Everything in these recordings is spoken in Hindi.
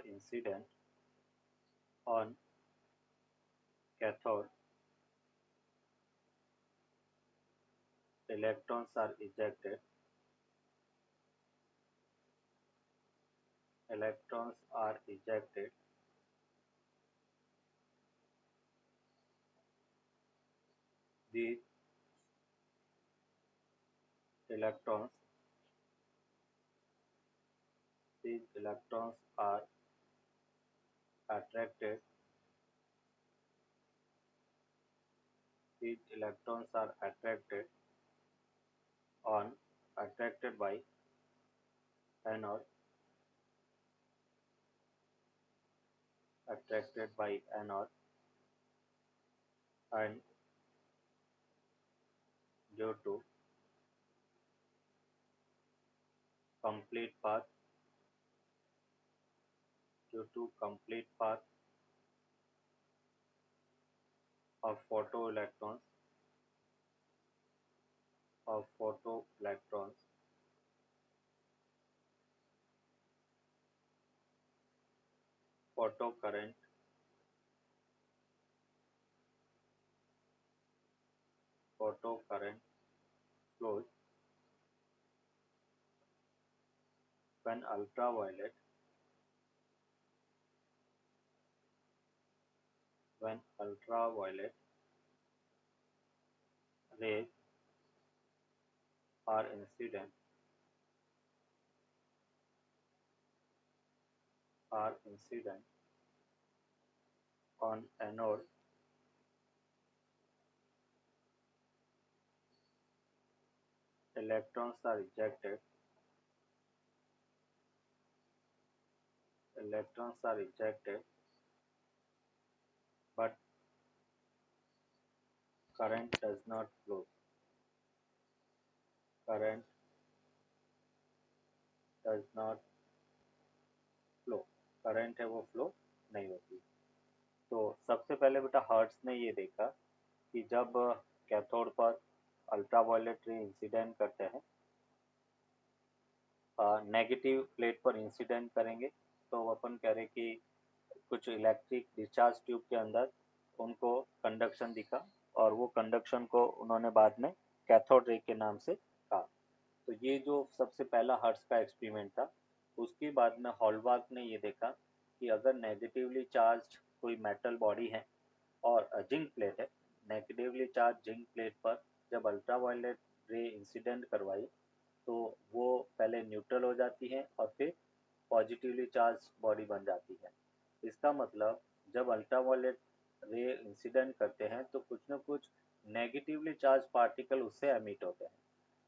incident on cathode, electrons are ejected. Electrons are ejected. These electrons, are attracted. These electrons are attracted by anode, and due to complete path of photoelectrons photocurrent flows when ultraviolet rays are incident on anode. Electrons are ejected. But current does not flow. Current does not flow. Current है वो फ्लो नहीं होती। तो सबसे पहले बेटा हर्ट्ज ने ये देखा कि जब कैथोड पर अल्ट्रावायलेट रे इंसिडेंट करते हैं, नेगेटिव प्लेट पर इंसिडेंट करेंगे, तो अपन कह रहे कि कुछ इलेक्ट्रिक डिस्चार्ज ट्यूब के अंदर उनको कंडक्शन दिखा और वो कंडक्शन को उन्होंने बाद में कैथोड रे के नाम से कहा। तो ये जो सबसे पहला हर्ट्ज का एक्सपेरिमेंट था। उसके बाद में हॉलबर्ग ने ये देखा कि अगर नेगेटिवली चार्ज कोई मेटल बॉडी है और जिंक प्लेट है, नेगेटिवली चार्ज जिंक प्लेट पर जब अल्ट्रावायलेट रे इंसिडेंट करवाई तो वो पहले न्यूट्रल हो जाती है और फिर पॉजिटिवली चार्ज बॉडी बन जाती है। इसका मतलब जब अल्ट्रावायलेट रे इंसिडेंट करते हैं तो कुछ न कुछ नेगेटिवली चार्ज पार्टिकल उससे एमिट होते हैं।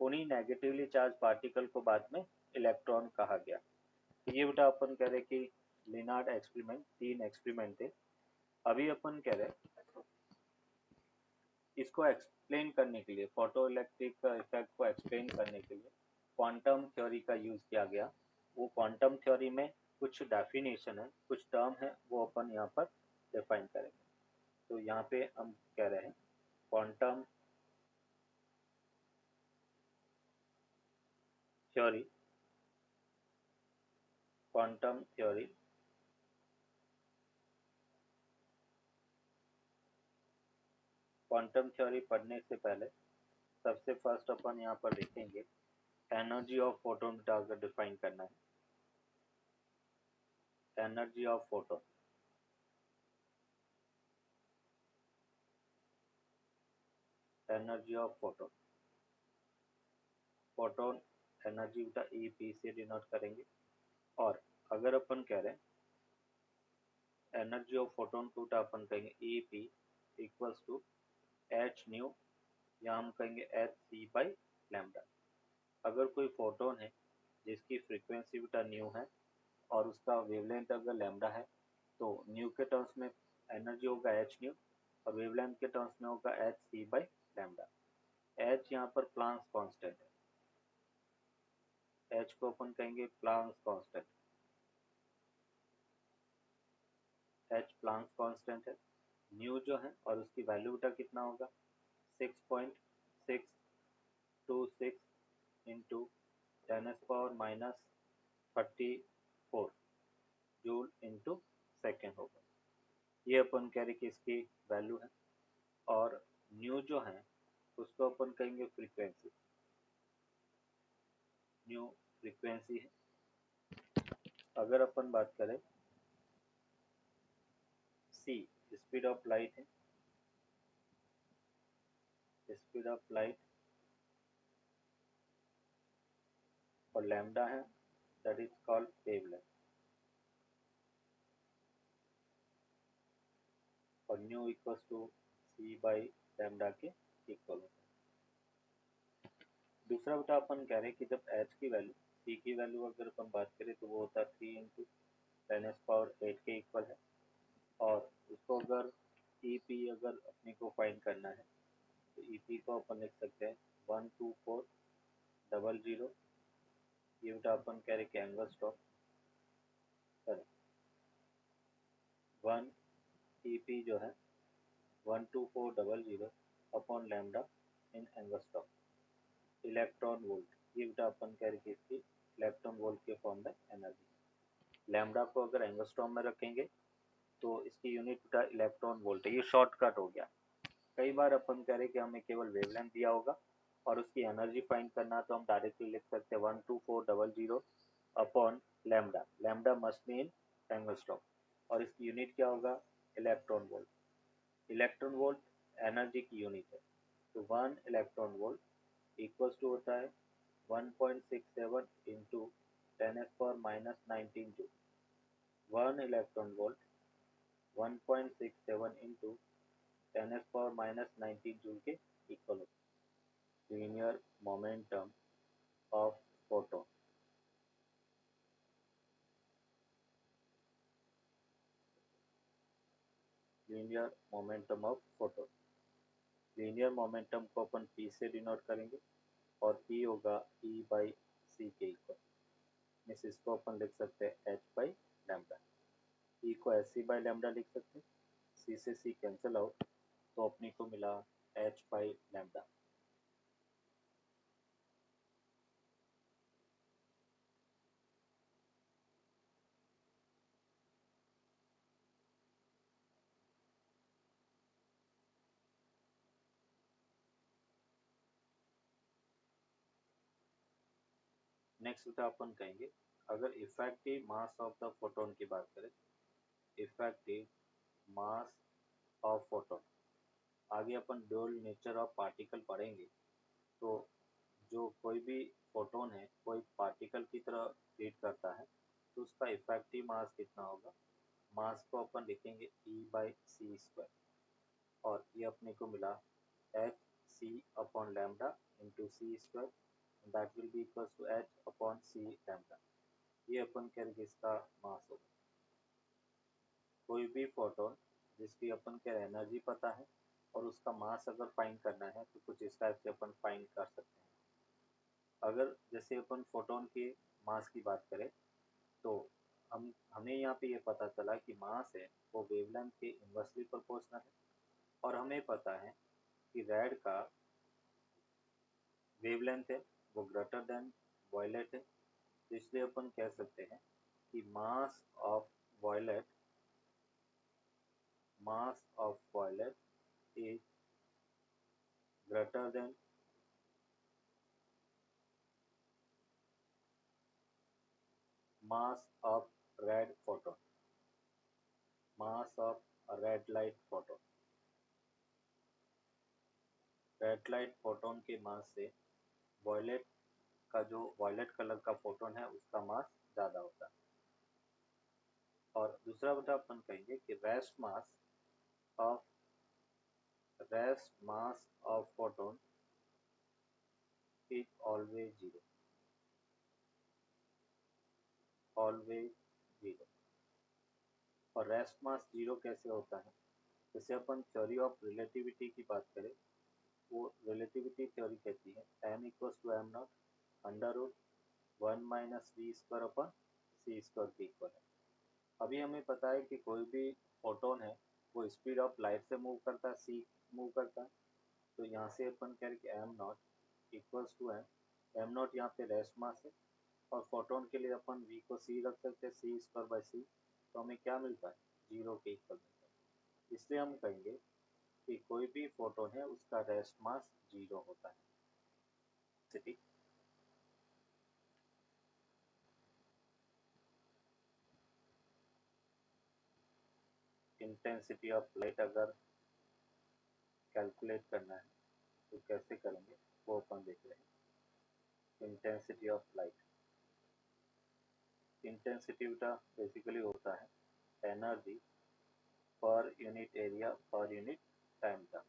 उन्हीं नेगेटिवली चार्ज पार्टिकल को बाद में इलेक्ट्रॉन कहा गया। तो ये बेटा अपन कह रहे कि लिनार्ड एक्सपेरिमेंट, 3 एक्सपेरिमेंट थे। अभी अपन कह रहे इसको एक्सप्लेन करने के लिए, फोटो इलेक्ट्रिक इफेक्ट को एक्सप्लेन करने के लिए क्वांटम थ्योरी का यूज किया गया। वो क्वांटम थ्योरी में कुछ डेफिनेशन है, कुछ टर्म है, वो अपन यहाँ पर डिफाइन करेंगे। तो यहाँ पे हम कह रहे हैं क्वांटम थ्योरी पढ़ने से पहले सबसे फर्स्ट अपन यहाँ पर देखेंगे एनर्जी ऑफ फोटोन का अगर डिफाइन करना है। Energy of photon, photon energy का ई से डिनोट करेंगे। और अगर अपन कह रहे हैं एनर्जी ऑफ फोटोन को अपन कहेंगे E P equals to H nu, या हम कहेंगे एच सी बाई लैम्डा। अगर कोई फोटोन है जिसकी फ्रीक्वेंसी बेटा न्यू है और उसका वेवलेंथ अगर लैम्डा है, तो न्यू के टर्म्स में एनर्जी होगा एच न्यू और वेवलेंथ के टर्म्स में होगा H C by lambda. H यहाँ पर प्लांक्स कांस्टेंट है, एच को अपन कहेंगे Planck's constant. H Planck's constant है। न्यू जो है और उसकी वैल्यू बेटा कितना होगा 6.627 10⁻34 जूल इंटू सेकेंड होगा। ये अपन कह रहे कि इसकी वैल्यू है। और न्यू जो है उसको अपन कहेंगे फ्रीक्वेंसी, न्यू फ्रीक्वेंसी है। अगर अपन बात करें सी स्पीड ऑफ लाइट है, स्पीड ऑफ लाइट, और लैम्डा है दैट इज कॉल्ड वेवलेंथ, और nu equals to C by lambda के इक्वल होता है। दूसरा बेटा अपन कह रहे हैं कि जब एच की वैल्यू, सी की वैल्यू अगर अपन बात करें तो वो होता है 3 × 10⁸ के इक्वल है। और उसको अगर ईपी अगर अपने को फाइंड करना है तो ईपी को अपन लिख सकते हैं 12400। ये बेटा अपन कह रहे कि एंगल स्टॉक, सॉरी 1 ईपी जो है 12400 अपॉन लैम्डा इन एंगल स्टॉक इलेक्ट्रॉन वोल्ट। ये बेटा अपन कह रहे कि इसकी इलेक्ट्रॉन वोल्ट के फॉर्म में एनर्जी। लैम्डा को अगर एंगस्ट्रॉम में रखेंगे तो इसकी यूनिट बेटा इलेक्ट्रॉन वोल्ट है। ये शॉर्टकट हो गया। कई बार अपन कह रहे कि हमें केवल वेवलेंथ दिया होगा और उसकी एनर्जी फाइंड करना, तो हम डायरेक्टली लिख सकते हैं 12400 upon lambda, lambda must mean angstrom, और इसकी यूनिट क्या होगा electron volt. Electron volt energy की यूनिट है, तो 1 इलेक्ट्रॉन वोल्ट इक्वल्स टू होता है 1.67 into 10⁻19 joule. 1 electron volt 1.67 into 10⁻19 joule के इक्वल होता है। Linear momentum of photon, linear momentum of photon. Linear momentum को अपन पी से डिनोट करेंगे और पी होगा ई बाई सी के इक्वल। मीन्स इसको अपन लिख सकते हैं एच बाई लैम्डा। ई को एच सी बाई लैम्डा लिख सकते हैं, सी से सी कैंसिल आउट, तो अपने को मिला एच बाई लैम्डा। नेक्स्ट बेटा अपन कहेंगे अगर effective mass of the photon की बात करें, इफेक्टिव मास ऑफ फोटोन, आगे अपन ड्यूल नेचर ऑफ पार्टिकल पढ़ेंगे। तो जो कोई भी फोटोन है कोई पार्टिकल की तरह ट्रीट करता है तो उसका इफेक्टिव मास कितना होगा। मास को अपन लिखेंगे ई बाई सी स्क्वायर, और ये अपने को मिला H C upon lambda into C square, that will be equal to H upon C lambda. ये अपन करेंगे इसका मास होगा। कोई भी फोटोन जिसकी अपन के एनर्जी पता है और उसका मास अगर फाइंड करना है तो कुछ इस टाइप से अपन फाइंड कर सकते हैं। अगर जैसे अपन फोटोन के मास की बात करें तो हमें यहाँ पे ये पता चला कि मास है वो वेवलेंथ के इन्वर्सली प्रोपोर्शनल है, और हमें पता है कि रेड का वेवलेंथ है वो ग्रेटर देन वायलेट है। तो इसलिए अपन कह सकते हैं कि mass of violet, mass of violet is greater than mass of red photon, mass of red light photon। Red light photon के मास से वॉयलेट का जो वॉयलेट कलर का फोटोन है उसका मास ज़्यादा होता है। और दूसरा बेटा अपन कहेंगे कि rest mass of photon is always zero, always zero. और रेस्ट मास जीरो कैसे होता है, जैसे अपन थ्योरी ऑफ रिलेटिविटी की बात करें, वो रिलेटिविटी थ्योरी कहती है m equals to m not under root 1 minus V square अपन सी स्क्वायर के इक्वल है। अभी हमें पता है कि कोई भी फोटोन है वो स्पीड ऑफ लाइट से मूव करता है, सी मूव करता है। तो यहाँ से अपन कह रहे कि m not equals to m M not यहाँ पे रेस्ट मास है, और फोटोन के लिए अपन v को c रख सकते हैं, c स्क्वायर बाई सी, तो हमें क्या मिलता है, 0 के इक्वल मिलता है। इसलिए हम कहेंगे कि कोई भी फोटोन है उसका रेस्ट मास 0 होता है। इंटेंसिटी ऑफ लाइट अगर कैलकुलेट करना है तो कैसे करेंगे वो अपन देख रहे हैं। Intensity of light, intensity basically होता है एनर्जी पर यूनिट एरिया पर यूनिट टाइम का,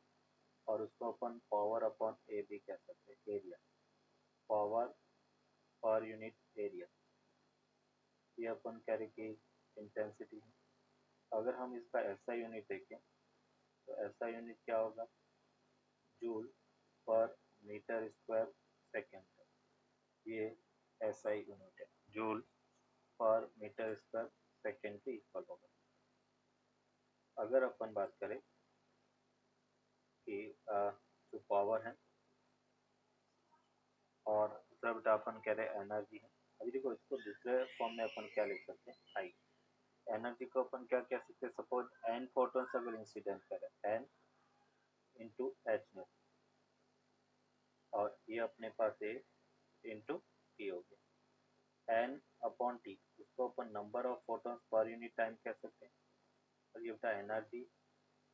और उसको अपन पावर अपॉन ए भी कह सकते हैं, area, power per unit area, ये अपन कह रहे कि इंटेंसिटी है। अगर हम इसका ऐसा यूनिट देखें तो ऐसा यूनिट क्या होगा, joule per metre square second, ये ऐसा ही यूनिट है, joule per metre square second के इक्वल होगा। अगर अपन बात करें कि जो पावर है और दूसरा बेटा अपन कह रहे हैं एनर्जी है। अभी देखो इसको दूसरे फॉर्म में अपन क्या लिख सकते हैं, आई। एनर्जी को अपन क्या कह सकते हैं, सपोज एन फोटोन्स अगर इंसिडेंट करें, एन इंटू एच न्यू, और ये अपने पास ए इंटू टी हो गया, एन अपॉन टी, उसको अपन number of photons per unit time कह सकते हैं, और ये बेटा एनर्जी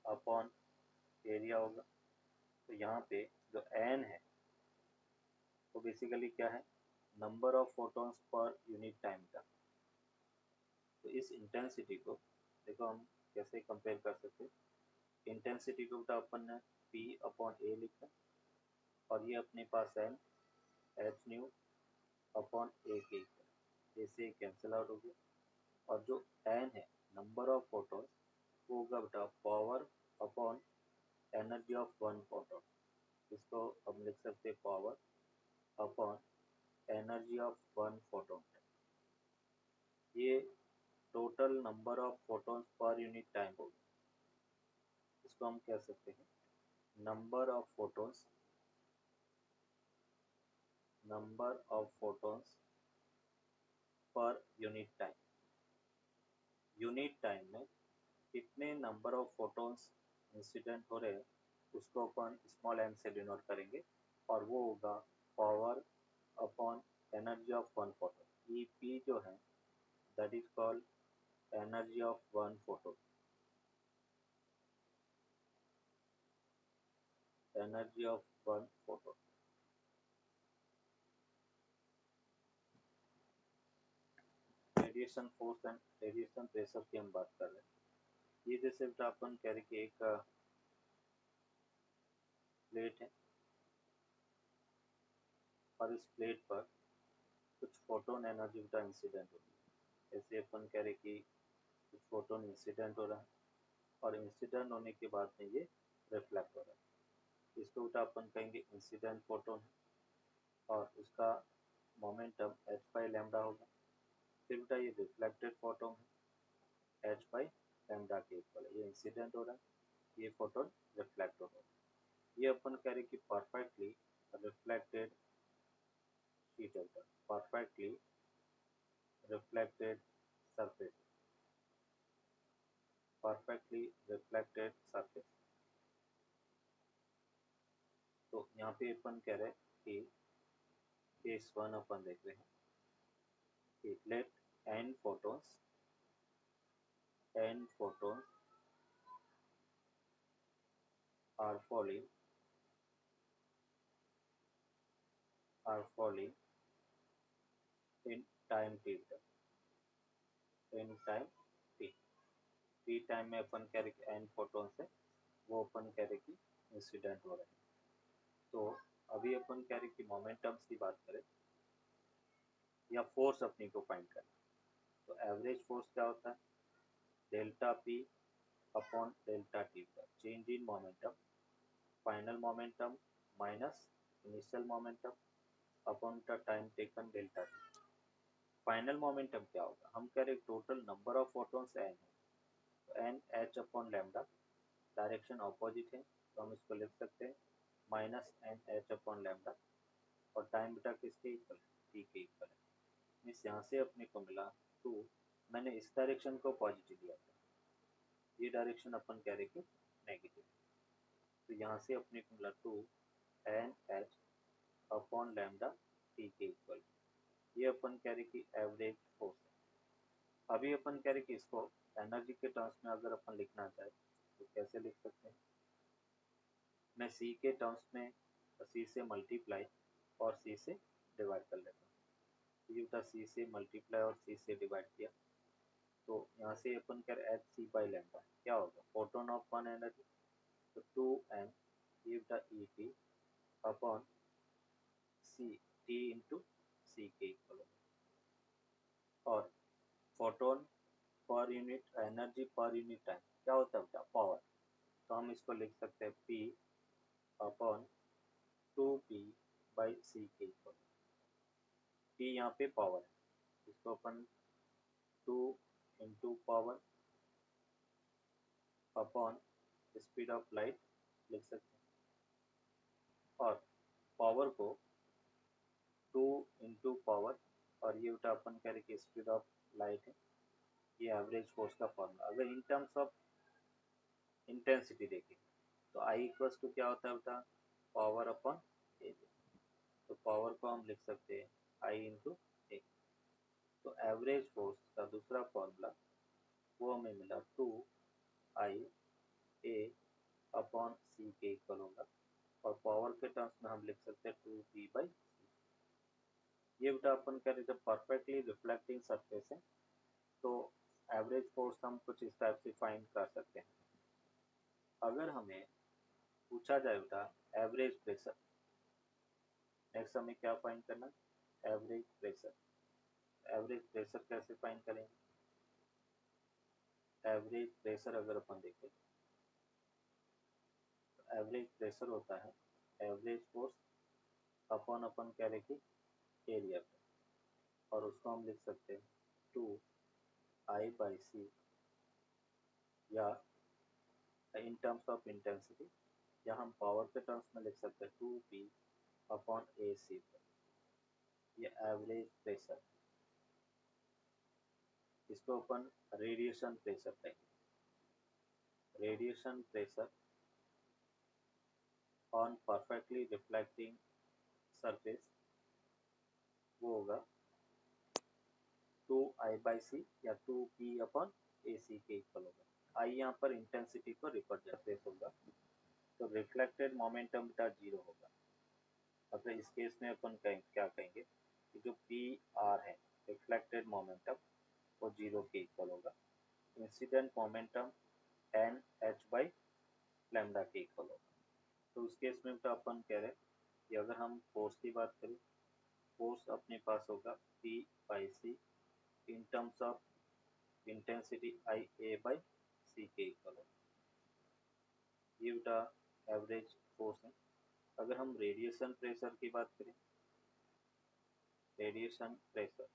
अपॉन एरिया होगा। तो यहाँ पे जो एन है वो बेसिकली क्या है, number of photons per unit time का। तो इस इंटेंसिटी को देखो हम कैसे कंपेयर कर सकते हैं, इंटेंसिटी को बेटा अपन ने पी अपॉन ए लिखा, और ये अपने पास एन एच न्यू अपॉन ए के इक्वल, जैसे कैंसिल आउट हो गया, और जो एन है नंबर ऑफ फोटोन्स वो होगा बेटा power upon energy of one photon, इसको हम लिख सकते हैं power upon energy of one photon. ये total number of photons per unit time होगा, इसको हम कह सकते हैं number of photons, number of photons per unit time. Unit time में कितने नंबर ऑफ फोटोन्स इंसिडेंट हो रहे हैं उसको अपन स्मॉल एन से डिनोट करेंगे, और वो होगा power upon energy of one photon. E P जो है that is called energy of one photon, energy of one photon. Radiation force and radiation pressure की हम बात कर रहे हैं। ये जैसे अपन कह रहे कि एक प्लेट है, और इस प्लेट पर कुछ फोटोन एनर्जी का इंसिडेंट होती है। जैसे अपन कह रहे कि कुछ फोटोन इंसिडेंट हो रहा है, और इंसिडेंट होने के बाद में ये रिफ्लेक्ट हो रहा है, इसको उल्टा अपन कहेंगे इंसिडेंट फोटोन, और उसका मोमेंटम एच बाई लैम्डा होगा। फिर बेटा ये रिफ्लेक्टेड फोटोन है, एच बाई लैम्डा के इक्वल है, ये इंसिडेंट हो रहा है, ये फोटोन रिफ्लेक्ट हो रहा है। ये अपन कह रहे कि परफेक्टली रिफ्लेक्टेड शीट है, perfectly reflected surface, perfectly reflected surface. तो यहाँ पे अपन कह रहे हैं कि केस वन अपन देख रहे हैं कि late n photons are falling in time t, in time t, t time में अपन कह रहे कि n photons है वो अपन कह रहे कि इंसिडेंट हो रहे हैं। तो अभी अपन कह रहे कि मोमेंटम्स की बात करें या फोर्स अपनी को फाइंड करें, तो एवरेज फोर्स क्या होता है, delta P upon delta T का change in momentum, final momentum minus initial momentum upon the time taken delta T. Final momentum क्या होगा, हम कह रहे total number of photons N है, तो N H upon lambda, direction opposite है तो हम इसको लिख सकते हैं minus N H upon lambda, और टाइम बेटा किसके इक्वल है, टी के इक्वल है। मीन्स यहाँ से अपने को मिला 2, मैंने इस डायरेक्शन को पॉजिटिव लिया था, ये डायरेक्शन अपन कह रहे कि नेगेटिव, तो यहाँ से अपने को मिला 2 N H upon lambda T के इक्वल, ये अपन कह रहे कि एवरेज फोर्स है। अभी अपन कह रहे कि इसको एनर्जी के टर्म्स में अगर अपन लिखना चाहे तो कैसे लिख सकते हैं, मैं सी के टर्म्स में सी से मल्टीप्लाई और सी से डिवाइड कर लेता हूँ, ये सी से मल्टीप्लाई और सी से डिवाइड किया, तो यहाँ से अपन कर एच सी बाई लैम्डा क्या होगा, फोटोन ऑफ वन एनर्जी, तो 2m ये E T upon C T into C के इक्वल होगा, और photon per unit energy per unit time क्या होता है बेटा, पावर, तो हम इसको लिख सकते हैं P अपॉन 2P बाई सी के इक्वल, P यहाँ पे पावर है, इसको अपन 2 into power upon speed of light लिख सकते हैं, और पावर को 2 इंटू पावर, और ये बेटा अपन कह रहे कि स्पीड ऑफ लाइट है, ये एवरेज फोर्स का फॉर्मूला। अगर इन टर्म्स ऑफ इंटेंसिटी देखें तो आई इक्वल्स टू क्या होता है बेटा, पावर अपॉन एरिया, तो पावर को हम लिख सकते हैं आई इंटू ए, तो एवरेज फोर्स का दूसरा फॉर्मूला वो हमें मिला 2 आई ए अपॉन सी के इक्वल होगा, और पावर के टर्म्स में हम लिख सकते हैं 2P बाई सी। ये बेटा अपन कह रहे जब परफेक्टली रिफ्लेक्टिंग सरफेस है तो एवरेज फोर्स हम कुछ इस टाइप से फाइंड कर सकते हैं। अगर हमें पूछा जाए बेटा एवरेज प्रेशर, नेक्स्ट हमें क्या फाइंड करना, एवरेज प्रेशर, एवरेज प्रेशर कैसे फाइंड करेंगे, एवरेज प्रेशर अगर अपन देखें तो एवरेज प्रेशर होता है एवरेज फोर्स अपॉन अपन कह रहे कि एरिया पे, और उसको हम लिख सकते हैं 2I/C, या इन टर्म्स ऑफ इंटेंसिटी, या हम पावर के टर्म्स में लिख सकते हैं 2P अपॉन AC, ये एवरेज प्रेशर, इसको अपन रेडिएशन प्रेशर कहेंगे, radiation pressure on perfectly reflecting surface वो होगा 2I/C या 2P अपॉन AC के इक्वल होगा। आई यहाँ पर इंटेंसिटी को रिप्रेजेंट होगा, तो रिफ्लेक्टेड मोमेंटम बेटा 0 होगा। अगर इस केस में अपन क्या कहेंगे कि जो PR है रिफ्लेक्टेड मोमेंटम वो 0 के इक्वल होगा, incident momentum NH by lambda के इक्वल होगा। तो उस केस में तो अपन कह रहे हैं कि अगर हम फोर्स की बात करें, फोर्स अपने पास होगा P/C in terms of intensity IA/C के इक्वल होगा, ये बेटा एवरेज फोर्स है। अगर हम रेडिएशन प्रेशर की बात करें, रेडिएशन प्रेशर,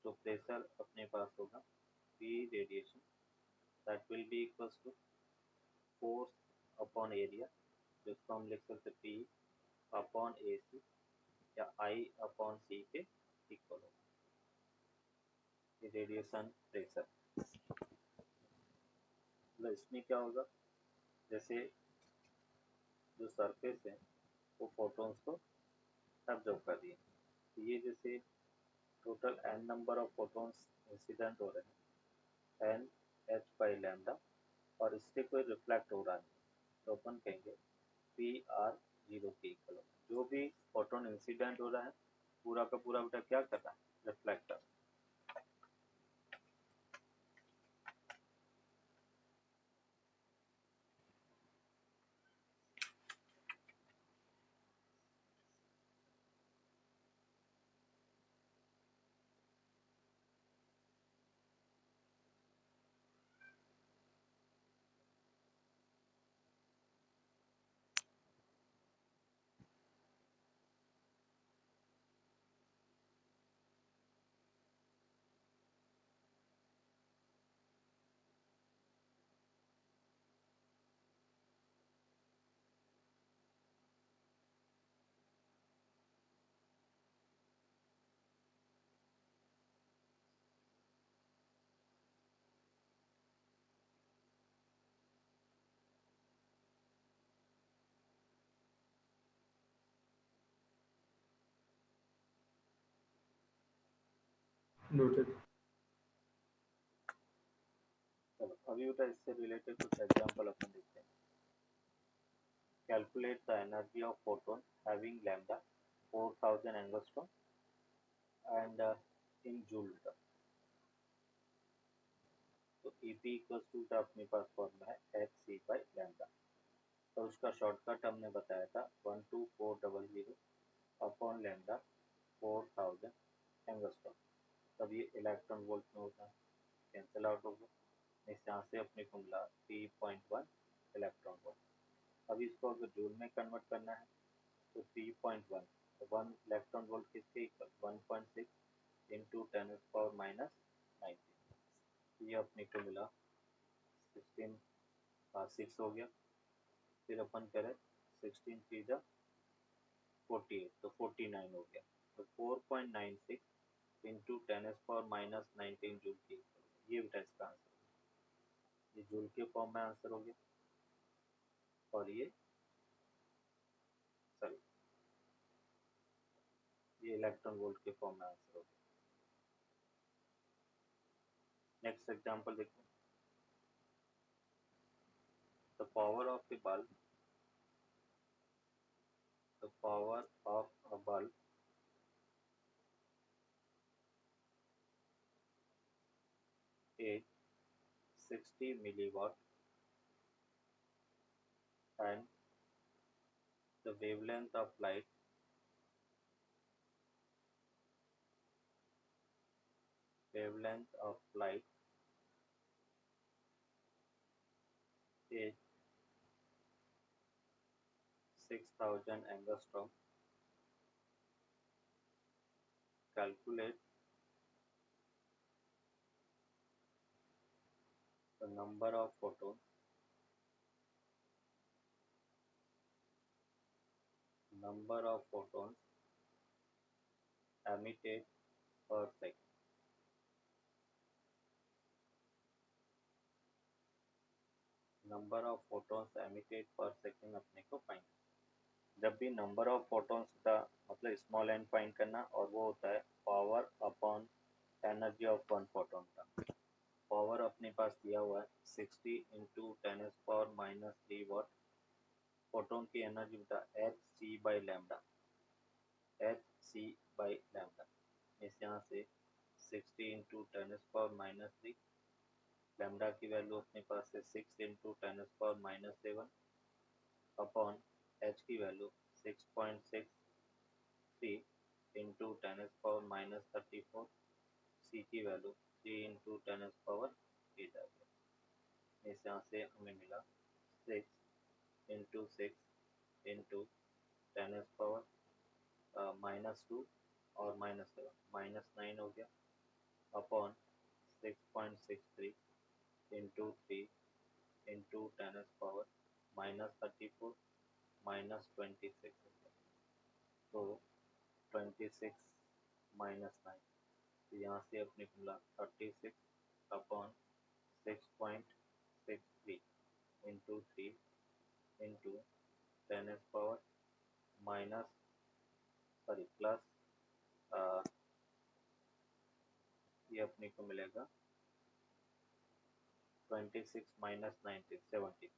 तो प्रेशर अपने पास होगा P radiation that will be equals to force upon area, जिसको हम लिख सकते हैं P अपॉन AC या I अपॉन C के इक्वल होगा, ये रेडिएशन प्रेशर। मतलब इसमें क्या होगा, जैसे जो सरफेस है वो फोटोन्स को एब्जॉर्ब कर रही है, तो ये जैसे total n number of photons incident हो रहे हैं NH बाई लैम्डा, और इससे कोई रिफ्लेक्ट हो रहा है, तो अपन कहेंगे PR 0 के इक्वल होगा। जो भी फोटोन इंसिडेंट हो रहा है पूरा का पूरा बेटा क्या कर रहा है, रिफ्लेक्ट कर रहा है। नोटेड। चलो अभी बेटा इससे रिलेटेड कुछ एग्जांपल अपन देखते हैं। Calculate the energy of photon having lambda 4000 angstrom and in joule metre. तो ईपी इक्वल्स टू अपने पास फॉर्मूला है एच सी बाई लैम्डा। तो उसका शॉर्टकट हमने बताया था 12400 अपॉन लैम्डा 4000 एंगस्ट्रॉम। तब ये इलेक्ट्रॉन वोल्ट में होता है, कैंसिल आउट होगा। इस यहाँ से अपने को मिला 3.1 इलेक्ट्रॉन वोल्ट। अब इसको अगर जूल में कन्वर्ट करना है तो 3.1 1 इलेक्ट्रॉन वोल्ट किसके इक्वल 1.6 इंटू 10⁻⁹। ये अपने को मिला 16 6 हो गया। फिर अपन करें 16 3 जा 48 तो 49 हो गया। तो 4.96 इंटू 10⁻⁹ जूल की ये बेटा इसका आंसर। ये जूल के फॉर्म में आंसर हो गया और ये सॉरी ये इलेक्ट्रॉन वोल्ट के फॉर्म में आंसर हो गया। नेक्स्ट एग्जांपल देखते हैं। The power of the bulb the power of a bulb is 60 milliwatt and the wavelength of light is 6000 angstrom. Calculate the number of photons emitted per second. Number of photons emitted पर सेकंड अपने को फाइंड। जब भी नंबर ऑफ फोटॉन्स का मतलब स्मॉल एन फाइंड करना और वो होता है power upon energy of one photon का। पावर अपने पास दिया हुआ है 60 इंटू 10⁻³ वाट। फोटोन की एनर्जी बता एच सी बाई लैम्डा इस यहाँ से 60 इंटू 10⁻³ लैम्डा की वैल्यू अपने पास है 6 इंटू 10⁻⁷ अपॉन एच की वैल्यू 6.63 इंटू 10⁻34 सी की वैल्यू 3 इंटू 10⁻8 आ गया। इस यहाँ से हमें मिला 6 इंटू 6 इंटू 10⁻⁻² और -7 -9 हो गया अपॉन 6.63 इंटू 3 इंटू 10⁻⁻34 -26 हो गया। तो 26 -9 तो यहाँ से अपने को मिला 36 upon 6.63 into 3 into 10⁻⁻ minus sorry plus ये अपने को मिलेगा 26 माइनस 19 70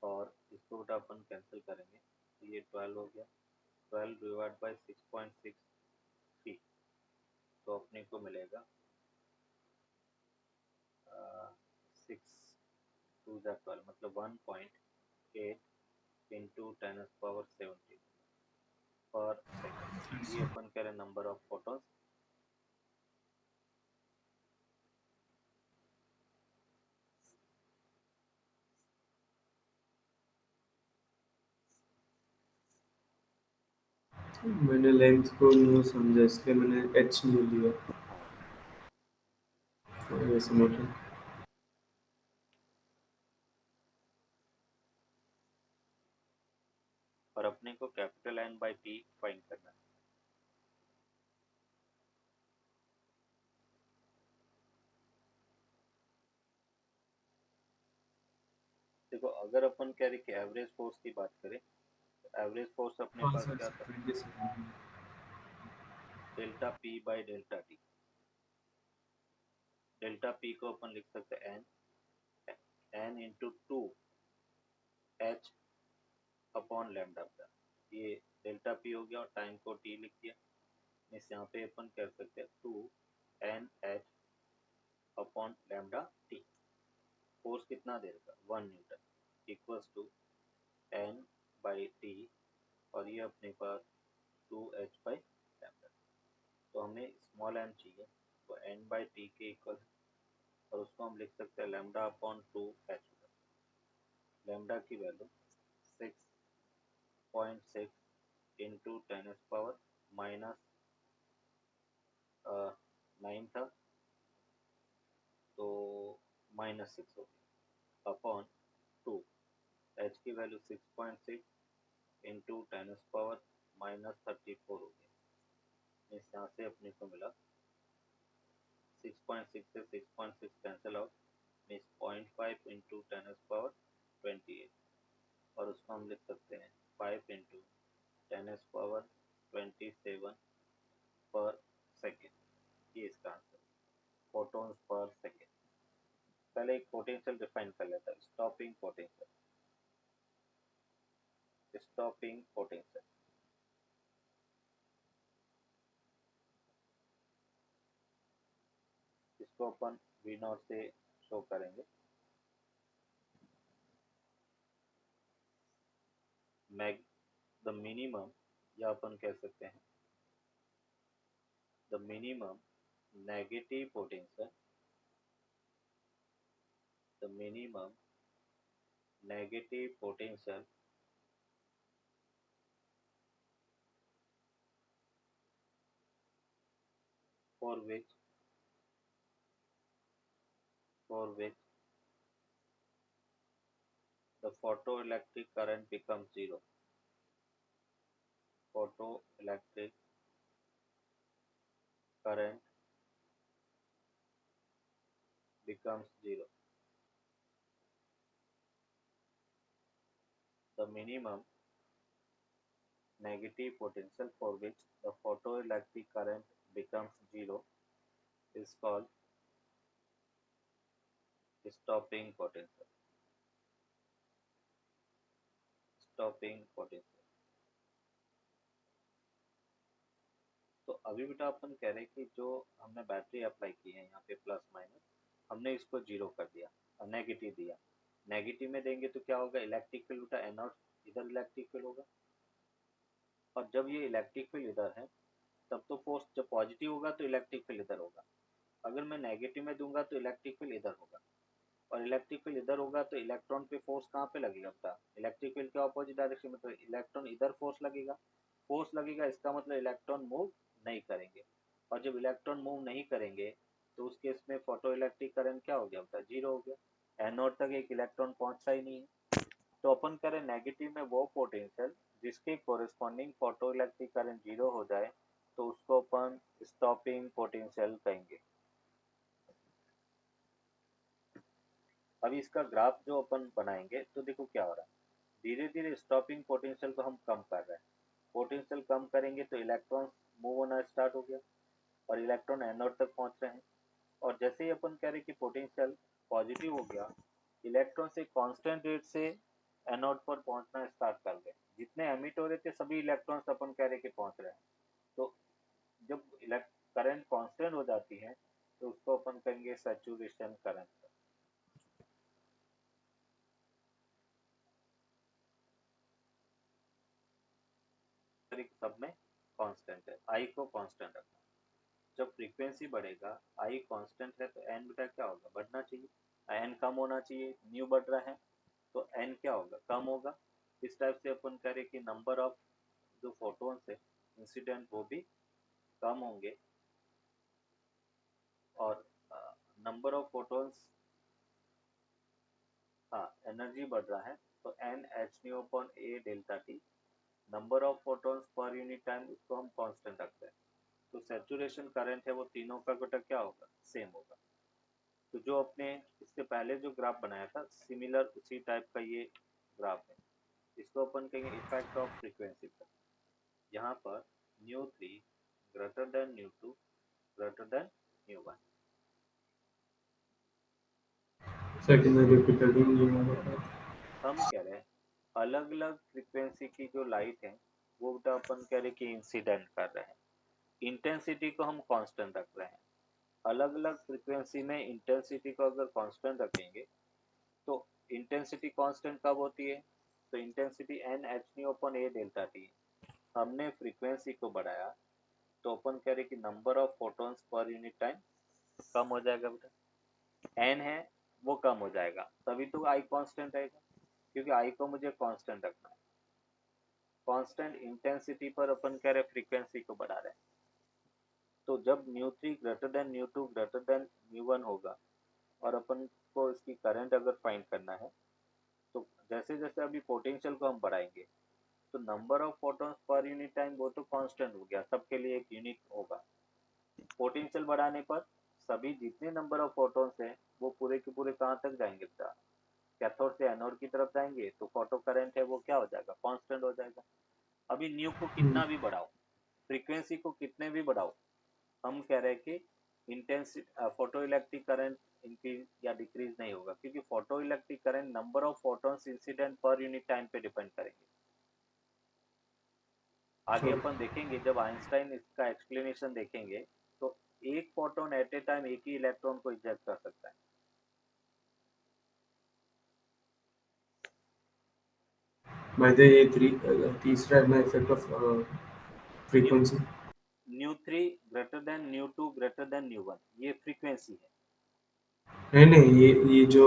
और इसको बेटा अपन कैंसिल करेंगे तो ये 12 हो गया। 12 डिवाइड बाई 6.63 तो अपने को मिलेगा 6 2 12 मतलब 1.8 इंटू 10⁻⁷ पर सेकेंड। ये अपन करें नंबर ऑफ फोटोन्स। मैंने लेंथ को न्यू समझा इसलिए मैंने एच न्यू लिया और ये समझा। और अपने को capital N by P find करना है। देखो अगर अपन कह रहे कि एवरेज फोर्स की बात करें तो एवरेज फोर्स अपने हाँ पास सर क्या था 27 delta P by delta T. Delta P को अपन लिख सकते हैं N into two H upon lambda का। ये डेल्टा पी हो गया और टाइम को टी लिख दिया। इस यहाँ पे अपन कर सकते हैं two N H upon lambda T. Force कितना देगा 1 newton equals to N by T और ये अपने पास 2h बाई लैम्डा। तो हमें स्मॉल एन चाहिए तो एन बाई टी के इक्वल और उसको हम लिख सकते हैं लैम्डा अपॉन 2h। लैम्डा की वैल्यू 6.6 इंटू 10⁻⁻⁹ था तो -6 हो गया अपॉन 2। एच की वैल्यू 6.6 इंटू 10⁻⁻34 हो गया। इस यहाँ से अपने को मिला 6.6 से 6.6 कैंसिल आउट मीन्स 0.5 इंटू 10⁻28 और उसको हम लिख सकते हैं 5 इंटू 10⁻27 पर सेकेंड। ये इसका आंसर फोटॉन्स पर सेकेंड। पहले एक पोटेंशियल डिफाइन कर लेता है स्टॉपिंग पोटेंशियल। स्टॉपिंग पोटेंशियल इसको अपन V नॉट से शो करेंगे। मैग द मिनिमम या अपन कह सकते हैं the minimum negative potential, the minimum negative potential for which the photoelectric current becomes zero. Photoelectric current becomes zero. The minimum negative potential for which the photoelectric current becomes zero is called stopping potential. Stopping potential। तो अभी बेटा अपन कह रहे हैं कि जो हमने बैटरी अप्लाई की है यहाँ पे प्लस माइनस, हमने इसको जीरो कर दिया और नेगेटिव दिया। नेगेटिव में देंगे तो क्या होगा इलेक्ट्रिक फील्ड बेटा एनोड इधर इलेक्ट्रिक फील्ड होगा और जब ये इलेक्ट्रिक फील्ड इधर है तब तो फोर्स जब पॉजिटिव होगा तो इलेक्ट्रिक फील्ड इधर होगा। अगर मैं नेगेटिव में दूंगा तो इलेक्ट्रिक फील्ड इधर होगा और इलेक्ट्रिक फील्ड इधर होगा तो इलेक्ट्रॉन पे फोर्स कहाँ पे लगेगा बेटा इलेक्ट्रिक फील्ड के ऑपोजिट डायरेक्शन में। तो इलेक्ट्रॉन इधर फोर्स लगेगा इसका मतलब इलेक्ट्रॉन मूव नहीं करेंगे और जब इलेक्ट्रॉन मूव नहीं करेंगे तो उस केस में फोटो इलेक्ट्रिक करंट क्या हो गया बेटा जीरो हो गया। एनोड तक एक इलेक्ट्रॉन पहुंचता ही नहीं है। तो अपन करें नेगेटिव में वो पोटेंशियल जिसके corresponding photo electric current zero हो जाए तो उसको अपन स्टॉपिंग पोटेंशियल कहेंगे। अभी इसका ग्राफ जो अपन बनाएंगे तो देखो क्या हो रहा है धीरे धीरे स्टॉपिंग पोटेंशियल को हम कम कर रहे हैं। पोटेंशियल कम करेंगे तो इलेक्ट्रॉन मूव होना स्टार्ट हो गया और इलेक्ट्रॉन एनोड तक पहुंच रहे हैं और जैसे ही अपन कह रहे कि पोटेंशियल पॉजिटिव हो गया इलेक्ट्रॉन से कांस्टेंट रेट से एनोड पर पहुंचना स्टार्ट कर गए। जितने एमिट हो रहे थे सभी इलेक्ट्रॉन्स अपन कह रहे कि पहुंच रहे हैं। तो जब करंट कांस्टेंट हो जाती है तो उसको अपन कहेंगे सैचुरेशन करंट। सब में कांस्टेंट है आई को कांस्टेंट रखना। जब फ्रीक्वेंसी बढ़ेगा आई कांस्टेंट है तो एन बेटा क्या होगा बढ़ना चाहिए। एन कम होना चाहिए न्यू बढ़ रहा है तो एन क्या होगा कम होगा। इस टाइप से अपन कह रहे कि नंबर ऑफ जो फोटोन्स है इंसिडेंट वो भी कम होंगे और नंबर ऑफ फोटोन्स हाँ एनर्जी बढ़ रहा है तो N H nu upon A delta T. Number of photons per unit time उसको हम कांस्टेंट रखते हैं। तो सैचुरेशन करंट है वो तीनों का बेटा क्या होगा सेम होगा। तो जो अपने इससे पहले जो ग्राफ बनाया था सिमिलर उसी टाइप का ये ग्राफ है। इसको अपन कहेंगे इफेक्ट ऑफ फ्रीक्वेंसी पर। यहाँ पर new three greater than nu2 greater than nu1। Second में रिपीट अगेन ये वाला। हम कह रहे हैं अलग अलग फ्रीक्वेंसी की जो लाइट है वो बेटा अपन कह रहे कि इंसिडेंट कर रहे हैं, इंटेंसिटी को हम कांस्टेंट रख रहे हैं। अलग अलग फ्रीक्वेंसी में इंटेंसिटी को अगर कांस्टेंट रखेंगे तो इंटेंसिटी कांस्टेंट कब होती है, तो intensity N H nu upon A delta T. हमने फ्रीक्वेंसी को बढ़ाया तो अपन कह रहे कि number of photons per unit time कम हो जाएगा बेटा, एन है वो कम हो जाएगा, तभी तो आई कांस्टेंट रहेगा, क्योंकि आई को मुझे कांस्टेंट रखना है। कांस्टेंट इंटेंसिटी पर अपन कह रहे फ्रीक्वेंसी को बढ़ा रहे हैं। तो जब nu3 greater than nu2 greater than nu1 होगा और अपन को इसकी करंट अगर फाइंड करना है, तो जैसे जैसे अभी पोटेंशियल को हम बढ़ाएंगे तो number of photons per unit time वो तो कांस्टेंट हो गया, सबके लिए एक यूनिक होगा। पोटेंशियल बढ़ाने पर सभी जितने नंबर ऑफ फोटॉन्स हैं वो पूरे के पूरे कहाँ तक जाएंगे बेटा, कैथोड से एनोड की तरफ जाएंगे, तो फोटो करंट है वो क्या हो जाएगा, कांस्टेंट हो जाएगा। अभी न्यू को कितना भी बढ़ाओ, फ्रीक्वेंसी को कितने भी बढ़ाओ, हम कह रहे हैं कि intensity photo electric current increase या डिक्रीज नहीं होगा, क्योंकि photo electric current number of photons incident पर यूनिट टाइम पे डिपेंड करेंगे। आगे अपन देखेंगे जब आइंस्टाइन इसका एक्सप्लेनेशन देखेंगे तो एक फोटोन एट ए टाइम एक ही इलेक्ट्रॉन को इजेक्ट कर सकता है। बाय द ये तीसरा है ना effect of nu frequency. Nu three greater than nu two greater than nu one, ये फ्रीक्वेंसी है। नहीं नहीं, ये जो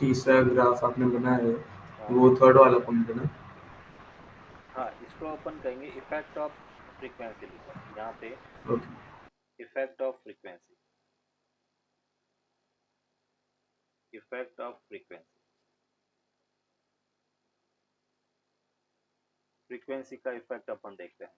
तीसरा ग्राफ आपने बनाया है हाँ वो थर्ड वाला पॉइंट है ना। हाँ, इसको अपन कहेंगे इफेक्ट ऑफ फ्रीक्वेंसी, लिखो यहाँ पे okay. Effect of frequency, effect of frequency, frequency का इफेक्ट अपन देखते हैं।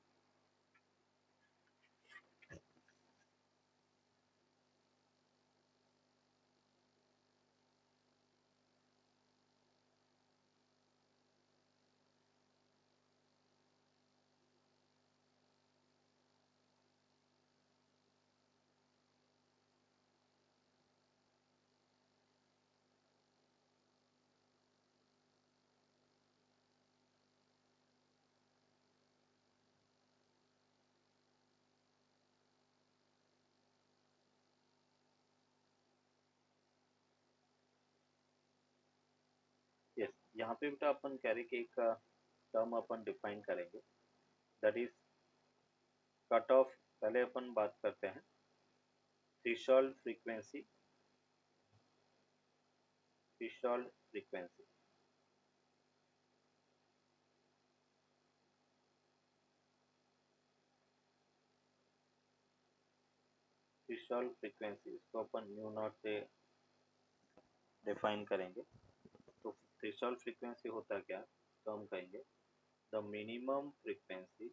यस, यहाँ पे बेटा अपन कह रहे कि एक टर्म अपन डिफाइन करेंगे, दैट इज कट ऑफ। पहले अपन बात करते हैं threshold frequency, threshold frequency. Threshold frequency इसको अपन न्यू नॉट से डिफाइन करेंगे। तो थ्रेशोल्ड फ्रीक्वेंसी होता क्या, तो हम कहेंगे the minimum frequency,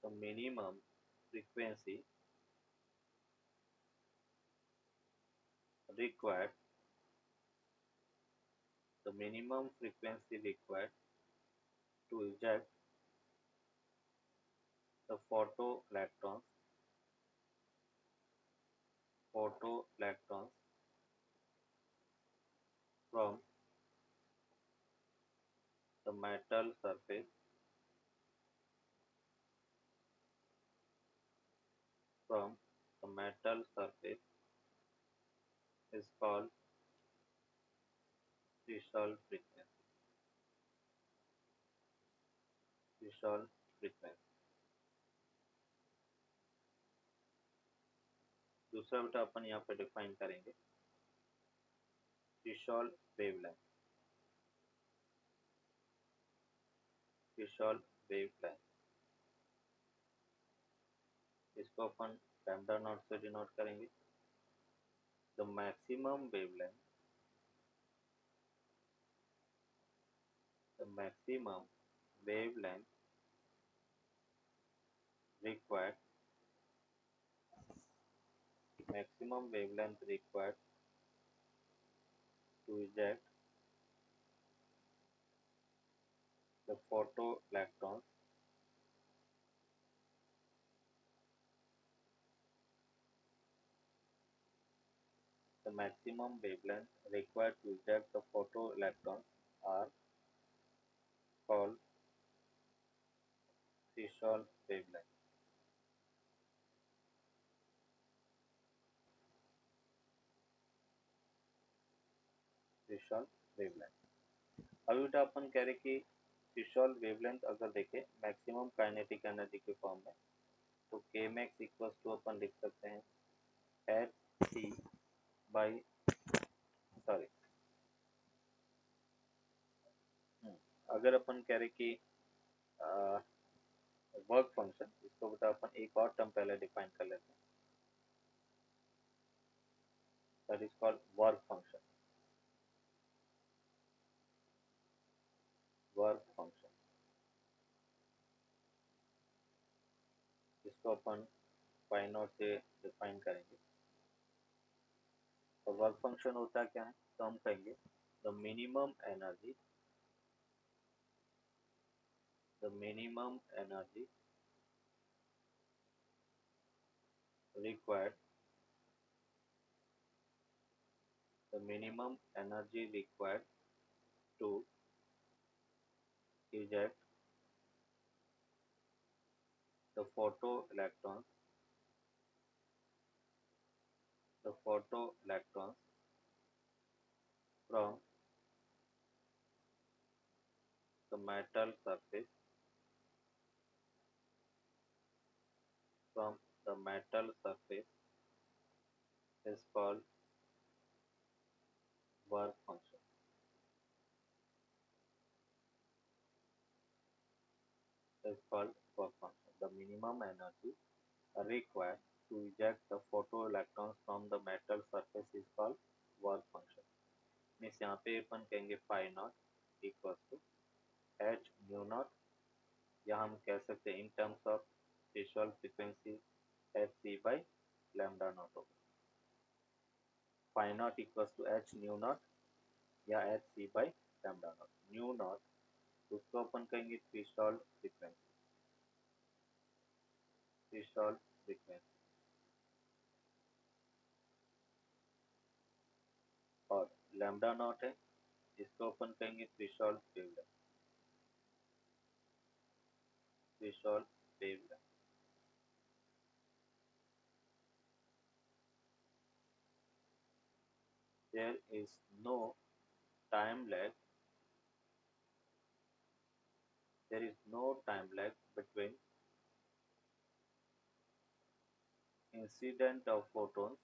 the minimum frequency required, the minimum frequency required to eject the photoelectrons from the metal surface, from the metal surface is called threshold frequency, threshold frequency। दूसरा बेटा अपन यहाँ पे डिफाइन करेंगे थ्रेशोल्ड वेवलेंथ, थ्रेशोल्ड वेवलेंथ, इसको अपन लैम्डा नॉट से डिनोट करेंगे। The maximum wavelength, the maximum wavelength required, maximum wavelength required to eject the photoelectrons The maximum wavelength required to eject the photoelectrons are called threshold wavelength. Threshold wavelength. अभी बेटा अपन कह रहे कि थ्रेशोल्ड वेवलेंथ अगर देखें मैक्सिमम काइनेटिक एनर्जी के फॉर्म में, तो के मैक्स इक्वल्स टू अपन लिख सकते हैं एच सी बाई सॉरी अगर अपन कह रहे कि वर्क फंक्शन, इसको बेटा अपन एक और टर्म पहले डिफाइन कर लेते हैं, that is called work function. Work function इसको अपन फाई नॉट से डिफाइन करेंगे। तो वर्क फंक्शन होता क्या है, तो हम कहेंगे the minimum energy, the minimum energy required, the minimum energy required to eject the photoelectrons, the photoelectrons from the metal surface, from the metal surface is called work function, is called work function. The minimum energy required to eject the photoelectrons from the metal surface is called work function। Means यहाँ पे अपन कहेंगे phi naught equals to H nu naught, या हम कह सकते हैं in terms of threshold frequency H C by lambda naught होगा। Phi naught equals to H nu naught या H C by lambda naught. Nu naught उसको अपन कहेंगे थ्रेशोल्ड फ्रीक्वेंसी, थ्रेशोल्ड फ्रीक्वेंसी, और लैम्डा नॉट है जिसको अपन कहेंगे threshold wavelength, threshold wavelength. There is no time lag, there is no time lag between incident of photons,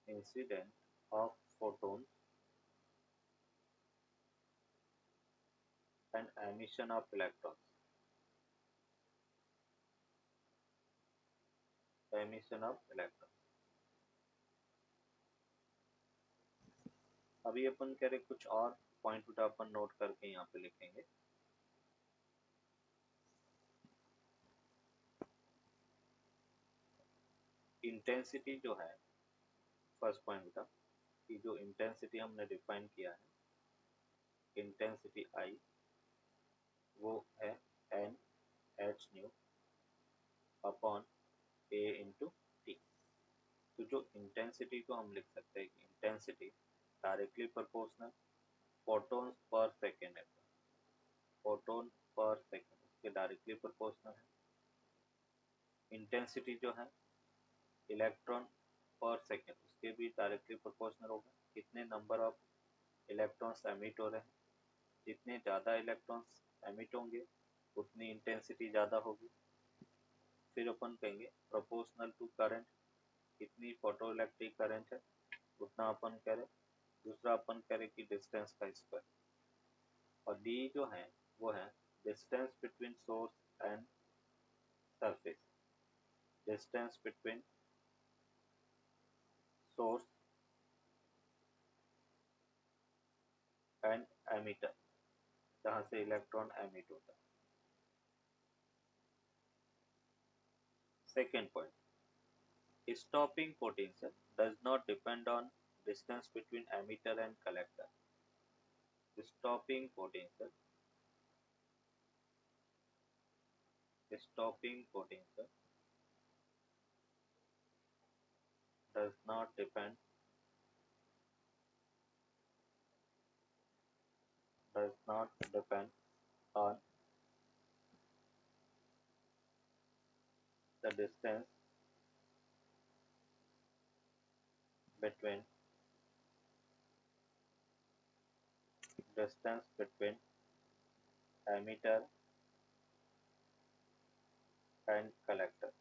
incident of photons and emission of electrons, emission of electrons। अभी अपन कह रहे कुछ और पॉइंट उठा अपन नोट करके यहाँ पे लिखेंगे। इंटेंसिटी जो है, फर्स्ट पॉइंट उठा कि जो इंटेंसिटी हमने डिफाइन किया है, इंटेंसिटी आई, वो है एन एच न्यू अपॉन ए इंटू टी। तो जो इंटेंसिटी को हम लिख सकते हैं, इंटेंसिटी डायरेक्टली प्रोपोर्शनल फोटोन्स पर सेकेंड है, फोटोन पर सेकेंड उसके डायरेक्टली प्रोपोर्शनल है। इंटेंसिटी जो है इलेक्ट्रॉन पर सेकेंड उसके भी डायरेक्टली प्रोपोर्शनल होगा, कितने नंबर ऑफ इलेक्ट्रॉन्स एमिट हो रहे हैं, जितने ज़्यादा इलेक्ट्रॉन्स एमिट होंगे उतनी इंटेंसिटी ज़्यादा होगी। फिर अपन कहेंगे प्रोपोर्शनल टू करंट, कितनी फोटो इलेक्ट्रिक करंट है उतना अपन करें। दूसरा अपन करें कि डिस्टेंस का स्क्वायर, और डी जो है वो है distance between source and surface, distance between source and emitter, जहाँ से इलेक्ट्रॉन एमिट होता है। Second point, stopping potential does not depend on distance between emitter and collector। stopping potential, stopping potential does not depend does not depend on the between distance between emitter and collector.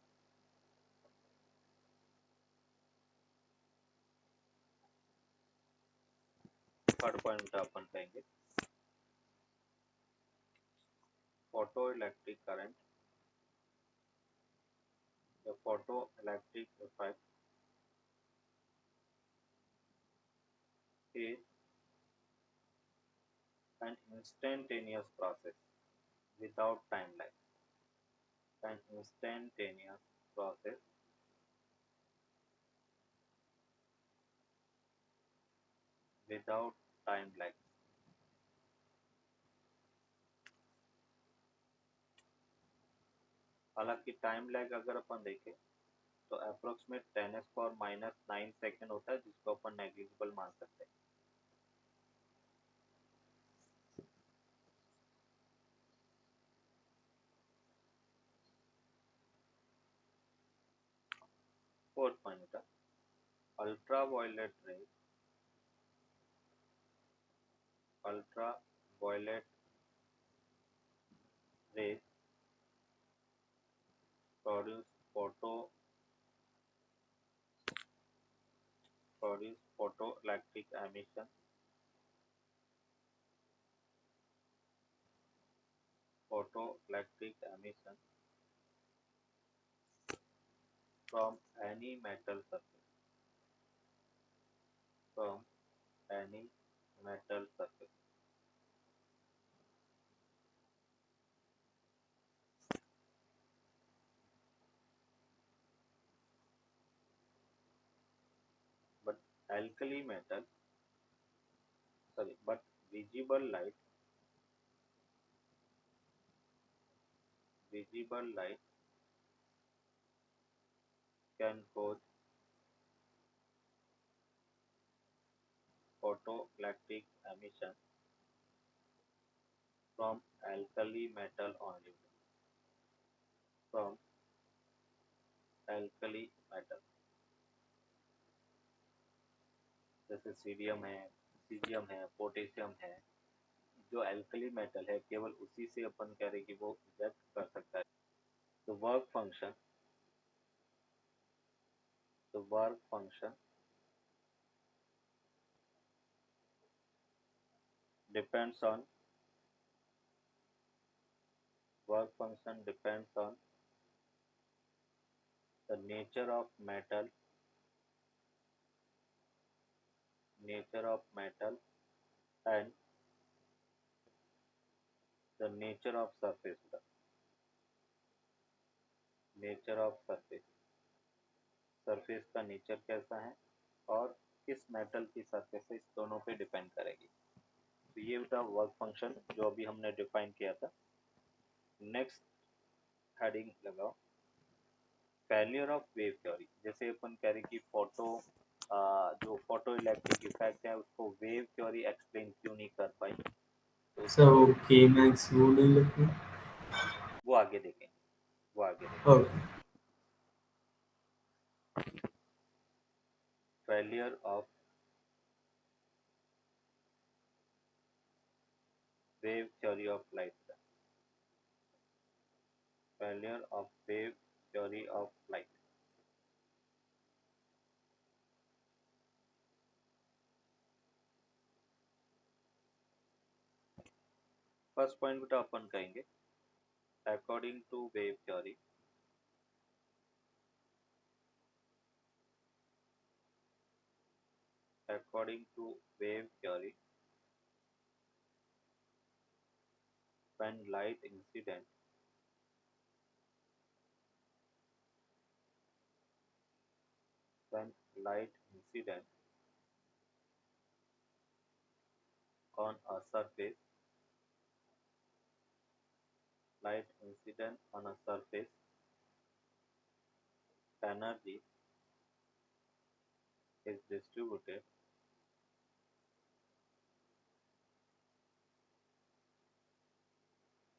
Third point अपन कहेंगे photoelectric current. The photoelectric effect is an instantaneous process without time lag. An instantaneous process without time lag. हालांकि टाइम लैग अगर अपन देखें तो अप्रोक्सीमेट 10⁻⁹ सेकेंड होता है जिसको अपन नेग्लिजिबल मान सकते हैं. फोर्थ पॉइंट है अल्ट्रावायलेट रे. Ultraviolet rays produce photoelectric emission from any metal surface. From any metal surface. But alkali metal, but visible light can cause photoelectric emission from alkali metal only. From alkali metal जैसे सीडियम है, सीजियम है, पोटेशियम है, जो एल्कली मेटल है केवल उसी से अपन कह रहे कि वो इजेक्ट कर सकता है. तो work function depends on the nature of metal and the nature of surface. Surface का नेचर कैसा है और किस मेटल की सरफेस है, इस दोनों पे डिपेंड करेगी. तो ये था वर्क फंक्शन जो अभी हमने डिफाइन किया था. नेक्स्ट हेडिंग लगाओ फेलियर ऑफ वेव थ्योरी. जैसे अपन कह रहे कि जो फोटो इलेक्ट्रिक इफेक्ट है उसको वेव थ्योरी एक्सप्लेन क्यों नहीं कर पाई. तो सर के मैक्स वो नहीं लगती. वो आगे देखेंगे. Okay. Failure of wave theory of light. Failure of wave theory of light. First point बेटा अपन कहेंगे according to wave theory when light incident on a surface energy is distributed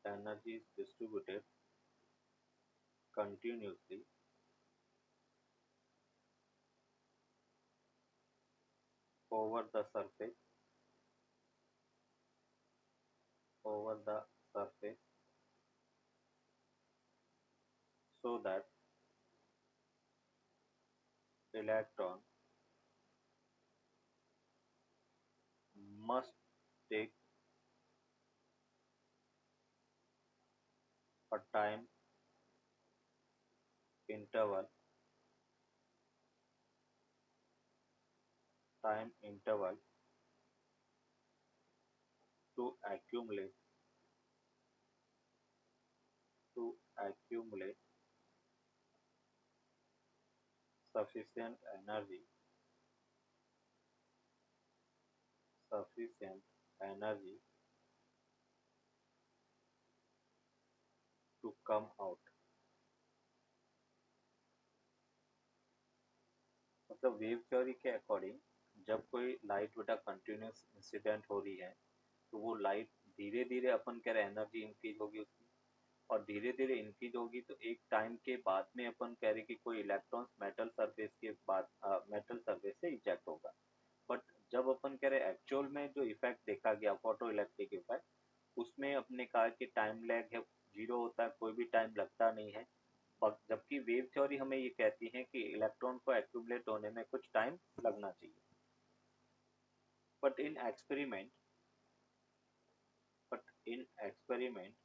energy is distributed continuously over the surface over the surface so that electron must take a interval time interval to accumulate sufficient energy sufficient energy to come out. मतलब वेव थ्योरी के अकॉर्डिंग जब कोई लाइट बेटा कंटिन्यूस इंसिडेंट हो रही है तो वो लाइट धीरे धीरे अपन कह रहे एनर्जी इंक्रीज होगी उसकी और धीरे धीरे इंक्रीज होगी तो एक टाइम के बाद में अपन कह रहे कि कोई इलेक्ट्रॉन्स मेटल सरफेस के बाद मेटल सरफेस से इजेक्ट होगा बट जब अपन कह रहे एक्चुअल में जो इफेक्ट देखा गया फोटो इलेक्ट्रिक इफेक्ट उसमें अपने कहा कि टाइम लैग है जीरो होता है कोई भी टाइम लगता नहीं है और जबकि वेव थ्योरी हमें ये कहती है कि इलेक्ट्रॉन को एक्यूमुलेट होने में कुछ टाइम लगना चाहिए but in experiment but in experiment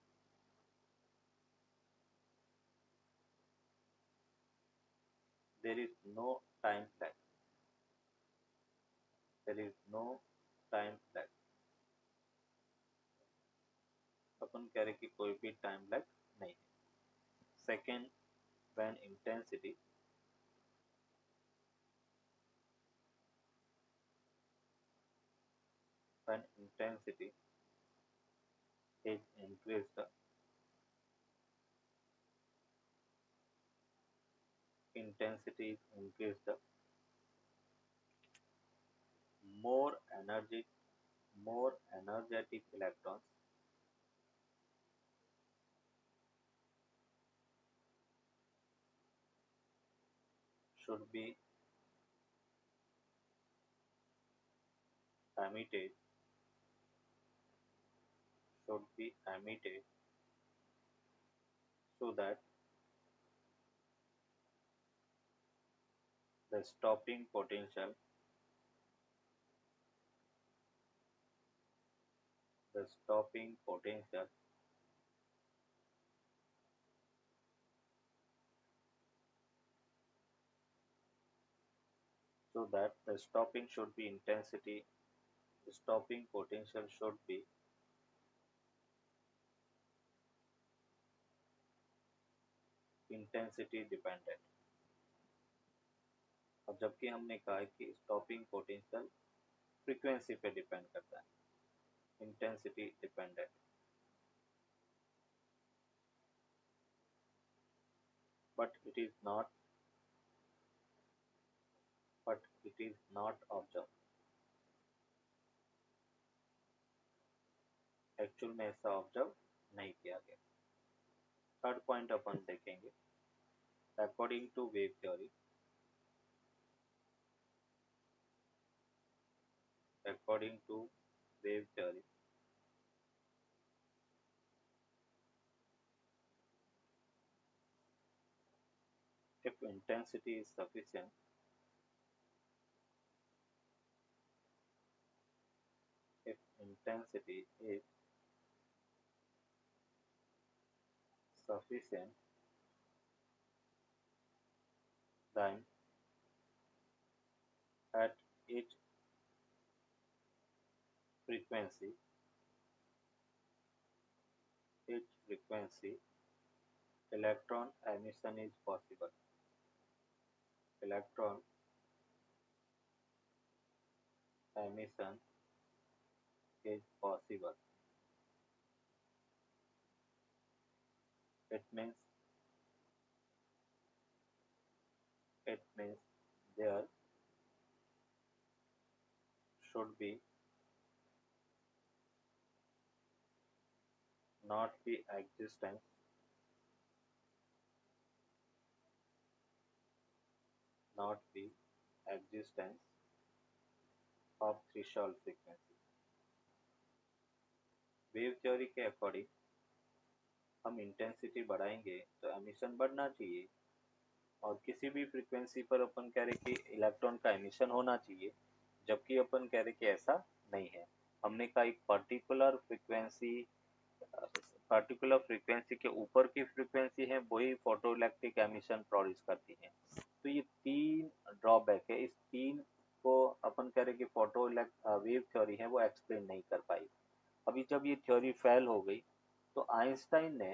there is no time lag there is no time lag अपन कह रहे कि कोई भी टाइम लैग नहीं है second when intensity is increased intensity is increased more energy more energetic electrons should be emitted so that the stopping potential the stopping potential so that the stopping should be intensity the stopping potential should be intensity dependent और जबकि हमने कहा कि स्टॉपिंग पोटेंशियल फ्रीक्वेंसी पे डिपेंड करता है intensity dependent but it is not but it is not observed actual में ऐसा ऑब्जर्व नहीं किया गया थर्ड पॉइंट अपन देखेंगे according to wave theory according to wave theory if intensity is sufficient if intensity is sufficient then at each frequency electron emission is possible electron emission is possible it means it means there should be not be existence not be existence of threshold frequency। Wave theory के अकॉर्डिंग हम इंटेंसिटी बढ़ाएंगे तो एमिशन बढ़ना चाहिए, और किसी भी फ्रीक्वेंसी पर अपन कह रहे कि इलेक्ट्रॉन का एमिशन होना चाहिए, जबकि अपन कह रहे कि ऐसा नहीं है। हमने कहा एक पर्टिकुलर फ्रीक्वेंसी के ऊपर की फ्रीक्वेंसी है वही फोटो इलेक्ट्रिक एमिशन प्रोड्यूस करती है। तो ये तीन ड्रॉबैक है, इस तीन को अपन कह रहे कि फोटो वेव थ्योरी है वो एक्सप्लेन नहीं कर पाई। अभी जब ये थ्योरी फेल हो गई तो आइंस्टाइन ने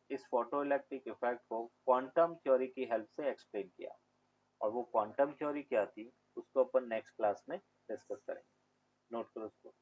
इस फोटो इलेक्ट्रिक इफेक्ट को क्वांटम थ्योरी की हेल्प से एक्सप्लेन किया, और वो क्वांटम थ्योरी क्या थी उसको अपन नेक्स्ट क्लास में डिस्कस करेंगे। नोट करो उसको।